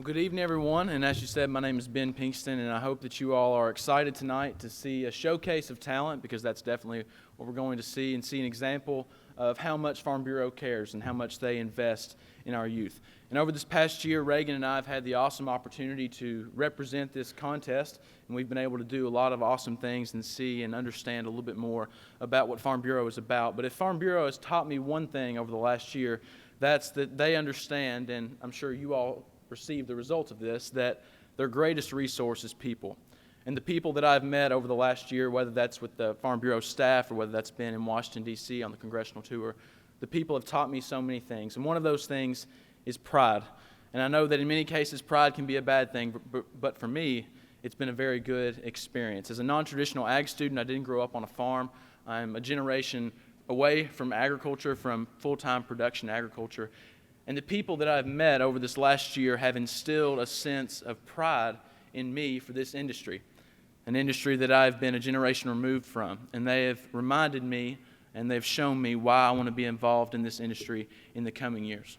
Well, good evening, everyone. And as you said, my name is Ben Pinkston, and I hope that you all are excited tonight to see a showcase of talent, because that's definitely what we're going to see, and see an example of how much Farm Bureau cares and how much they invest in our youth. And over this past year, Reagan and I have had the awesome opportunity to represent this contest, and we've been able to do a lot of awesome things and see and understand a little bit more about what Farm Bureau is about. But if Farm Bureau has taught me one thing over the last year, that's that they understand, and I'm sure you all receive the results of this, that their greatest resource is people. And the people that I've met over the last year, whether that's with the Farm Bureau staff or whether that's been in Washington, D.C. on the congressional tour, the people have taught me so many things. And one of those things is pride. And I know that in many cases pride can be a bad thing, but for me, it's been a very good experience. As a non-traditional ag student, I didn't grow up on a farm. I'm a generation away from agriculture, from full-time production agriculture. And the people that I've met over this last year have instilled a sense of pride in me for this industry, an industry that I've been a generation removed from. And they have reminded me and they've shown me why I want to be involved in this industry in the coming years.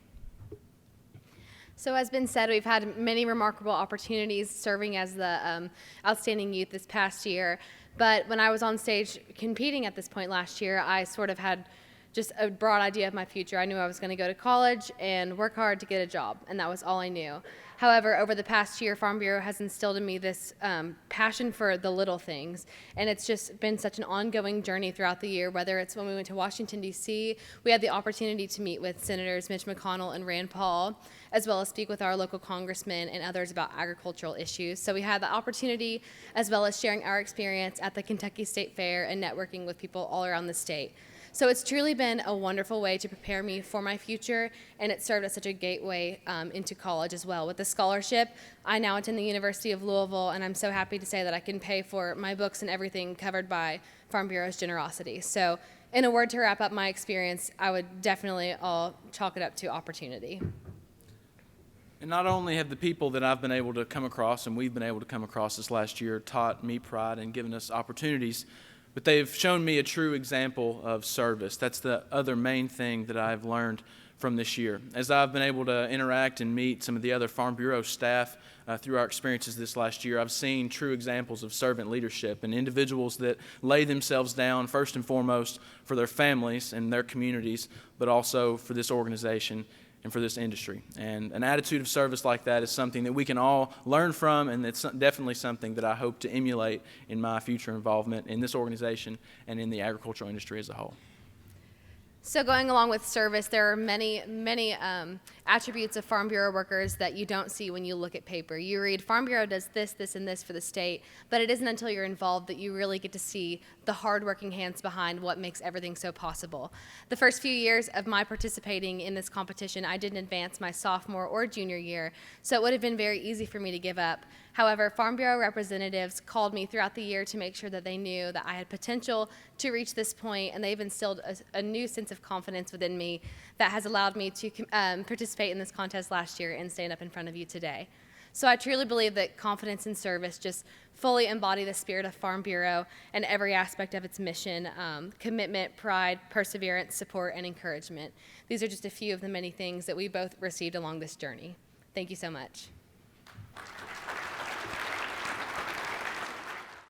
So as been said, we've had many remarkable opportunities serving as the outstanding youth this past year. But when I was on stage competing at this point last year, I sort of had just a broad idea of my future. I knew I was going to go to college and work hard to get a job, and that was all I knew. However, over the past year, Farm Bureau has instilled in me this passion for the little things, and it's just been such an ongoing journey throughout the year, whether it's when we went to Washington, D.C., we had the opportunity to meet with Senators Mitch McConnell and Rand Paul, as well as speak with our local congressmen and others about agricultural issues. So we had the opportunity, as well as sharing our experience at the Kentucky State Fair and networking with people all around the state. So it's truly been a wonderful way to prepare me for my future, and it served as such a gateway into college as well. With the scholarship, I now attend the University of Louisville, and I'm so happy to say that I can pay for my books and everything covered by Farm Bureau's generosity. So in a word to wrap up my experience, I would definitely all chalk it up to opportunity. And not only have the people that I've been able to come across and we've been able to come across this last year taught me pride and given us opportunities, but they've shown me a true example of service. That's the other main thing that I've learned from this year. As I've been able to interact and meet some of the other Farm Bureau staff through our experiences this last year, I've seen true examples of servant leadership and individuals that lay themselves down first and foremost for their families and their communities, but also for this organization and for this industry. And an attitude of service like that is something that we can all learn from, and it's definitely something that I hope to emulate in my future involvement in this organization and in the agricultural industry as a whole. So going along with service, there are many attributes of Farm Bureau workers that you don't see when you look at paper. You read Farm Bureau does this, this, and this for the state, but it isn't until you're involved that you really get to see the hardworking hands behind what makes everything so possible. The first few years of my participating in this competition, I didn't advance my sophomore or junior year, so it would have been very easy for me to give up. However, Farm Bureau representatives called me throughout the year to make sure that they knew that I had potential to reach this point, and they've instilled a new sense of confidence within me that has allowed me to participate in this contest last year and stand up in front of you today. So I truly believe that confidence and service just fully embody the spirit of Farm Bureau and every aspect of its mission: commitment, pride, perseverance, support, and encouragement. These are just a few of the many things that we both received along this journey. Thank you so much.